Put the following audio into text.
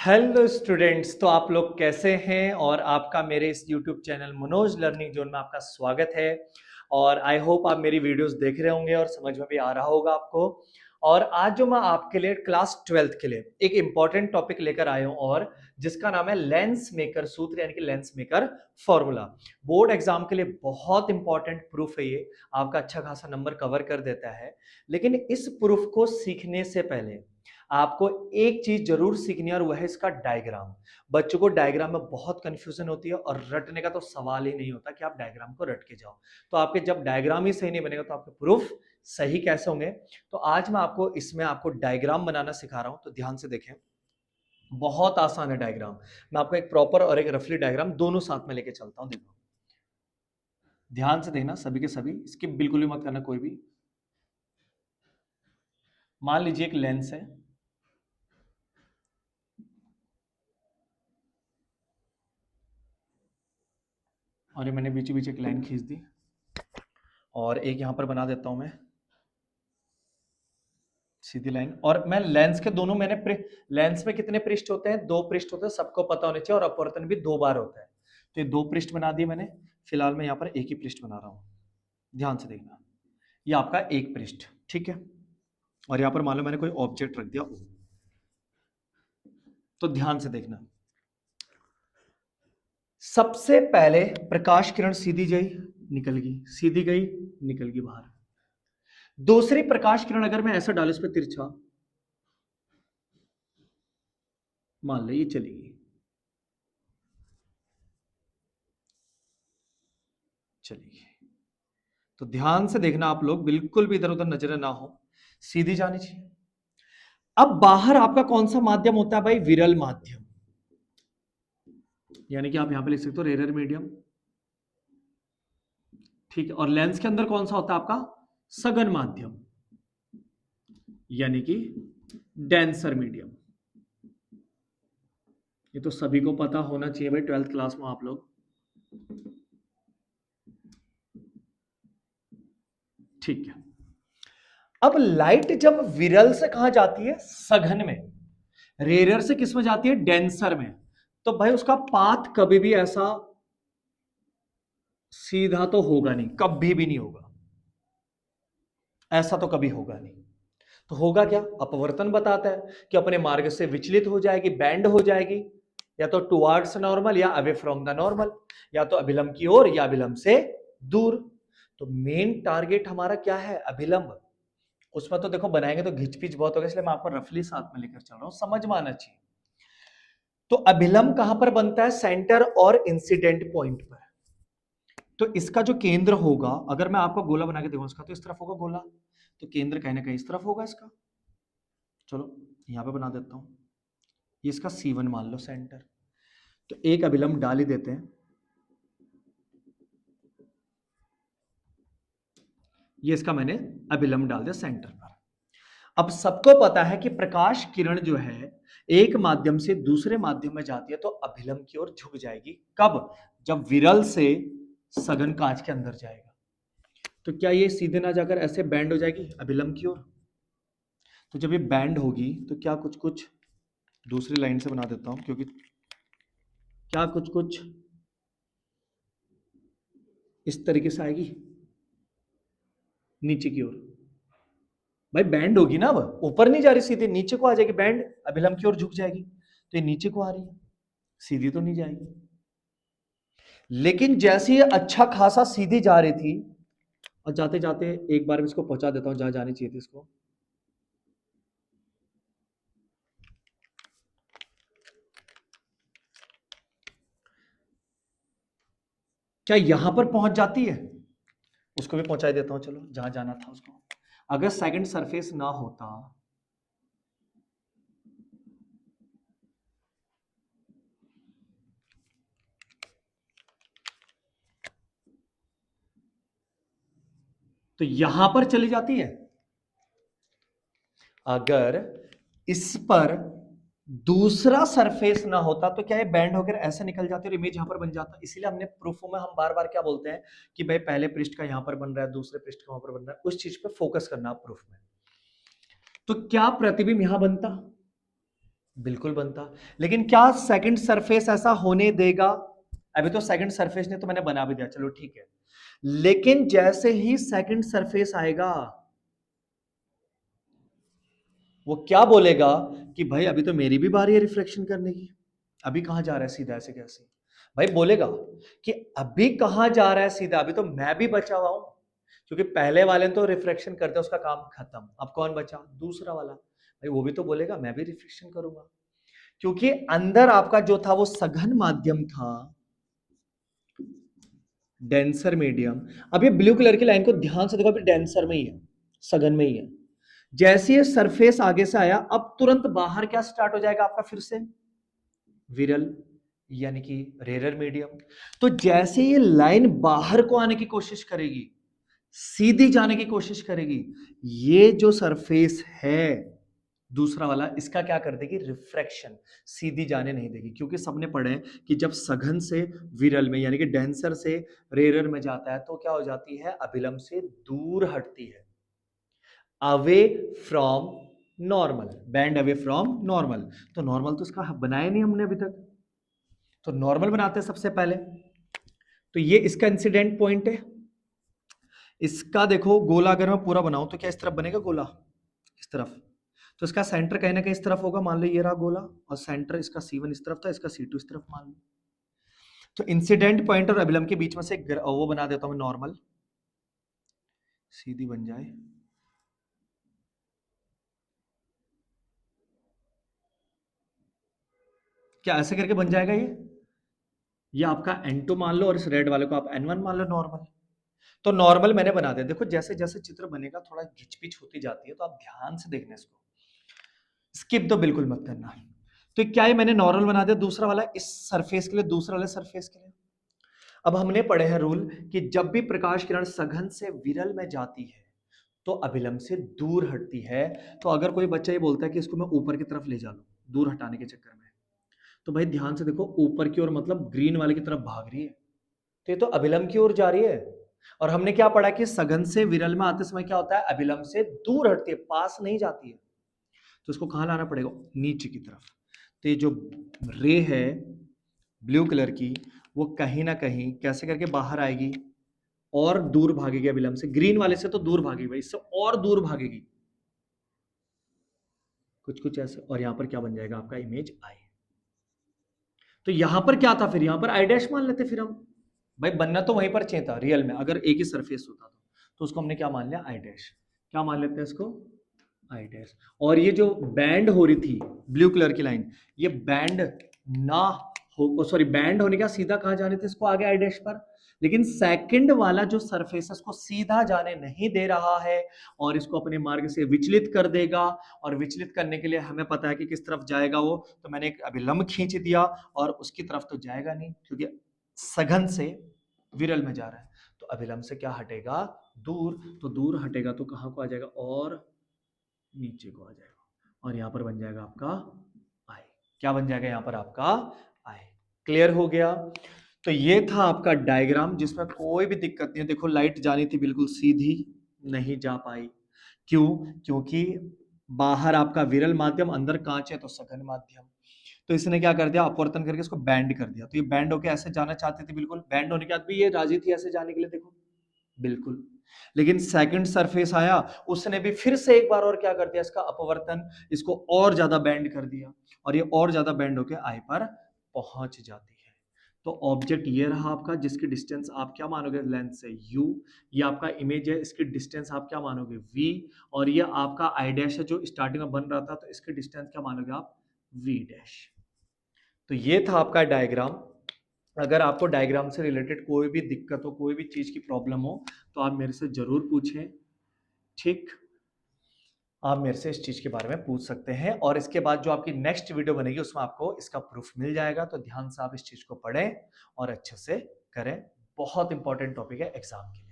Hello students, तो आप लोग कैसे हैं। और आपका मेरे इस YouTube channel Manoj learning zone में आपका स्वागत है। और आई होप आप मेरी वीडियोस देख रहे होंगे और समझ में भी आ रहा होगा आपको। और आज जो मैं आपके लिए क्लास 12th के लिए एक इंपॉर्टेंट टॉपिक लेकर आया हूं और जिसका नाम है लेंस मेकर सूत्र यानी कि lens maker formula. Board exam के लिए बहुत इंपॉर्टेंट प्रूफ है ये। आपका अच्छा खासा नंबर कवर कर देता है। लेकिन इस प्रूफ को सीखने से पहले आपको एक चीज जरूर सीखनी है और वह है इसका डायग्राम। बच्चों को डायग्राम में बहुत कंफ्यूजन होती है और रटने का तो सवाल ही नहीं होता कि आप डायग्राम को रट के जाओ। तो आपके जब डायग्राम ही सही नहीं बनेगा तो आपके प्रूफ सही कैसे होंगे। तो आज मैं आपको इसमें आपको डायग्राम बनाना सिखा रहा हूं, तो ध्यान से देखें। बहुत आसान है डायग्राम। मैं आपको एक प्रॉपर और एक रफली डायग्राम दोनों साथ में लेके चलता हूं। देखो, ध्यान से देखना, सभी के सभी स्किप बिल्कुल भी मत करना कोई भी। मान लीजिए एक लेंस है और ये मैंने बीच बीच एक लाइन खींच दी और एक यहां पर बना देता हूं मैं सीधी लाइन। और मैं लेंस के दोनों लेंस में कितने पृष्ठ होते हैं? दो पृष्ठ होते हैं, सबको पता होने चाहिए। और अपवर्तन भी दो बार होता है। तो ये दो पृष्ठ बना दिए मैंने। फिलहाल मैं यहां पर एक ही पृष्ठ बना रहा हूं। ध्यान से देखना, ये आपका एक पृष्ठ, ठीक है। और यहां पर मान लो मैंने कोई ऑब्जेक्ट रख दिया O। तो ध्यान से देखना, सबसे पहले प्रकाश किरण सीधी गई, निकल गई, सीधी गई, निकल गई बाहर। दूसरी प्रकाश किरण अगर मैं ऐसा डालू इस पर तिरछा, मान लो ये चली गई, चली गई। तो ध्यान से देखना, आप लोग बिल्कुल भी इधर उधर नजरें ना हो, सीधी जानी चाहिए। अब बाहर आपका कौन सा माध्यम होता है भाई? विरल माध्यम, यानी कि आप यहां पे लिख सकते हो रेरर मीडियम, ठीक है। और लेंस के अंदर कौन सा होता है आपका? सघन माध्यम, यानी कि डेंसर मीडियम। ये तो सभी को पता होना चाहिए भाई, 12th क्लास में आप लोग, ठीक है। अब लाइट जब विरल से कहां जाती है? सघन में। रेरर से किस में जाती है? डेंसर में। तो भाई उसका पाथ कभी भी ऐसा सीधा तो होगा नहीं, कभी भी नहीं होगा। ऐसा तो कभी होगा नहीं। तो होगा क्या? अपवर्तन बताता है कि अपने मार्ग से विचलित हो जाएगी, बैंड हो जाएगी, या तो टुवार्ड्स नॉर्मल या अवे फ्रॉम द नॉर्मल, या तो अभिलंब की ओर या अभिलंब से दूर। तो मेन टारगेट हमारा क्या है? अभिलंब। उसमें तो देखो बनाएंगे तो घिचपिच बहुत होगा, इसलिए मैं आपको रफली साथ में लेकर चल रहा हूं, समझ में आना चाहिए। तो अभिलंब कहां पर बनता है? सेंटर और इंसिडेंट पॉइंट पर। तो इसका जो केंद्र होगा, अगर मैं आपको गोला बना के देखूं इसका, तो इस तरफ होगा गोला, तो केंद्र कहीं ना कहीं इस तरफ होगा इसका। चलो यहां पे बना देता हूं, ये इसका C1 मान लो सेंटर। तो एक अभिलंब डाल ही देते हैं, ये इसका मैंने अभिलंब डाल दिया सेंटर पर। अब सबको पता है कि प्रकाश किरण जो है एक माध्यम से दूसरे माध्यम में जाती है तो अभिलंब की ओर झुक जाएगी। कब? जब विरल से सघन कांच के अंदर जाएगा। तो क्या ये सीधे ना जाकर ऐसे बैंड हो जाएगी अभिलंब की ओर? तो जब ये बैंड होगी तो क्या कुछ कुछ दूसरी लाइन से बना देता हूं, क्योंकि क्या कुछ कुछ इस तरीके से आएगी नीचे की ओर। भाई बैंड होगी ना, अब ऊपर नहीं जा रही, सीधे नीचे को आ जाएगी, बैंड अभिलंब की ओर झुक जाएगी। तो ये नीचे को आ रही है, सीधी तो नहीं जाएगी। लेकिन जैसे ये अच्छा खासा सीधी जा रही थी, और जाते जाते एक बार मैं इसको पहुंचा देता हूं जहां जानी चाहिए थी इसको। क्या यहां पर पहुंच जाती है? उसको भी पहुंचा देता हूं, चलो जहां जाना था उसको। अगर सेकंड सरफेस ना होता तो यहां पर चली जाती है। अगर इस पर दूसरा सरफेस ना होता तो क्या ये बैंड होकर ऐसे निकल जाती और इमेज यहां पर बन जाता। इसीलिए हमने प्रूफों में हम बार बार क्या बोलते हैं कि भाई पहले पृष्ठ का यहां पर बन रहा है, दूसरे पृष्ठ का वहां पर बन रहा है, उस चीज पे फोकस करना प्रूफ में। तो क्या प्रतिबिंब यहां बनता? बिल्कुल बनता, लेकिन क्या सेकंड सरफेस ऐसा होने देगा? अभी तो सेकंड सरफेस ने तो मैंने बना भी दिया, चलो ठीक है, लेकिन जैसे ही सेकंड सरफेस आएगा, वो क्या बोलेगा कि भाई अभी तो मेरी भी बारी है रिफ्लेक्शन करने की, अभी कहां जा रहा है सीधा, ऐसे कैसे? भाई बोलेगा कि अभी कहां जा रहा है सीधा, अभी तो मैं भी बचा हुआ हूं, क्योंकि पहले वाले ने तो रिफ्लेक्शन कर दिया, उसका काम खत्म, अब कौन बचा? दूसरा वाला। भाई वो भी तो बोलेगा मैं भी रिफ्लेक्शन करूंगा, क्योंकि अंदर आपका जो था वो सघन माध्यम था, डेंसर मीडियम। अब ये ब्लू कलर की लाइन को ध्यान से देखो, अभी डेंसर में ही है, सघन में ही है। जैसे ये सरफेस आगे से आया, अब तुरंत बाहर क्या स्टार्ट हो जाएगा आपका? फिर से विरल, यानी कि रेरर मीडियम। तो जैसे ये लाइन बाहर को आने की कोशिश करेगी, सीधी जाने की कोशिश करेगी, ये जो सरफेस है दूसरा वाला, इसका क्या कर देगी? रिफ्रैक्शन, सीधी जाने नहीं देगी, क्योंकि सबने पढ़े हैं कि जब सघन से विरल में यानी कि डेंसर से रेरर में जाता है तो क्या हो जाती है? अभिलंब से दूर हटती है, away from normal, band away from normal. तो नॉर्मल तो इसका बनाया नहीं हमने अभी तक, तो नॉर्मल बनाते हैं सबसे पहले। तो ये इसका इंसिडेंट पॉइंट है। इसका देखो गोला अगर मैं पूरा बनाऊं तो क्या इस तरफ बनेगा गोला? इस तरफ। तो इसका सेंटर कहीं ना कहीं इस तरफ होगा, मान लो ये रहा गोला, और सेंटर इसका C1 इस तरफ था, इसका C2 इस तरफ मान लो। तो इंसिडेंट पॉइंट और अभिलंब के बीच में से वो बना देता हूं नॉर्मल, सीधी बन जाए। क्या ऐसे करके बन जाएगा ये आपका N2 मान लो, और इस रेड वाले को आप N1 मान लो नॉर्मल। तो नॉर्मल मैंने बना दिया। देखो जैसे जैसे चित्र बनेगा थोड़ा घिचपिच होती जाती है, तो आप ध्यान से देखना इसको, स्किप तो बिल्कुल मत करना। तो क्या है, मैंने नॉर्मल बना दिया दूसरा वाला इस सरफेस के लिए, दूसरा वाले सरफेस के लिए। अब हमने पढ़े हैं रूल कि जब भी प्रकाश किरण सघन से विरल में जाती है तो अभिलंब से दूर हटती है। तो अगर कोई बच्चा ये बोलता है कि इसको मैं ऊपर की तरफ ले जा लूं दूर हटाने के चक्कर में, तो भाई ध्यान से देखो, ऊपर की ओर मतलब ग्रीन वाले की तरफ भाग रही है, तो ये तो अभिलंब की ओर जा रही है। और हमने क्या पढ़ा कि सघन से विरल में आते समय क्या होता है? अभिलंब से दूर हटती है, पास नहीं जाती है। तो इसको कहां लाना पड़ेगा? नीचे की तरफ। तो ये जो रे है ब्लू कलर की, वो कहीं ना कहीं कैसे करके बाहर आएगी और दूर भागेगी अभिलंब से, ग्रीन वाले से तो दूर भागेगी भाई, इससे और दूर भागेगी, कुछ कुछ ऐसे। और यहां पर क्या बन जाएगा आपका? Image I. तो यहां पर क्या था? फिर यहां पर आई डैश मान लेते फिर हम। भाई बनना तो वहीं पर चाहिए था रियल में, अगर एक ही सरफेस होता तो उसको हमने क्या मान लिया? I dash. क्या मान लेते हैं इसको? I dash. और ये जो बैंड हो रही थी ब्लू कलर की लाइन, ये बैंड ना हो, सॉरी, बैंड होने का सीधा कहा जा रही थी इसको आगे आई डैश पर, लेकिन सेकंड वाला जो सरफेस को सीधा जाने नहीं दे रहा है और इसको अपने मार्ग से विचलित कर देगा। और विचलित करने के लिए हमें पता है कि किस तरफ जाएगा वो, तो मैंने एक अभिलंब खींच दिया, और उसकी तरफ तो जाएगा नहीं क्योंकि सघन से विरल में जा रहा है। तो अभिलंब से क्या हटेगा? दूर। तो दूर हटेगा तो कहां को आ जाएगा? और नीचे को आ जाएगा, और यहां पर बन जाएगा आपका आई। क्या बन जाएगा यहां पर आपका? आई। क्लियर हो गया? तो ये था आपका डायग्राम, जिसमें कोई भी दिक्कत नहीं है। देखो लाइट जानी थी बिल्कुल सीधी, नहीं जा पाई। क्यों? क्योंकि बाहर आपका विरल माध्यम, अंदर कांच है तो सघन माध्यम। तो इसने क्या कर दिया? अपवर्तन करके इसको बैंड कर दिया। तो ये बैंड होके ऐसे जाना चाहती थी, बिल्कुल बैंड होने के बाद भी ये राजी थी ऐसे जाने के लिए, देखो बिल्कुल। लेकिन सेकंड सरफेस आया, उसने भी फिर से एक बार और क्या कर दिया? इसका अपवर्तन, इसको और ज्यादा बैंड कर दिया, और ये और ज्यादा बैंड होके आई पर पहुंच जाती है। तो ऑब्जेक्ट ये रहा आपका, जिसकी डिस्टेंस आप क्या मानोगे? लेंथ से u। ये आपका इमेज है, इसकी डिस्टेंस आप क्या मानोगे? v। और ये आपका आई डैश है जो स्टार्टिंग में बन रहा था, तो इसकी डिस्टेंस क्या मानोगे आप? v dash. तो ये था आपका डायग्राम। अगर आपको डायग्राम से रिलेटेड कोई भी दिक्कत हो, कोई भी चीज की प्रॉब्लम हो, तो आप मेरे से जरूर पूछें। ठीक, आप मेरे से इस चीज के बारे में पूछ सकते हैं, और इसके बाद जो आपकी नेक्स्ट वीडियो बनेगी उसमें आपको इसका प्रूफ मिल जाएगा। तो ध्यान से आप इस चीज को पढ़ें और अच्छे से करें। बहुत इंपॉर्टेंट टॉपिक है एग्जाम के लिए।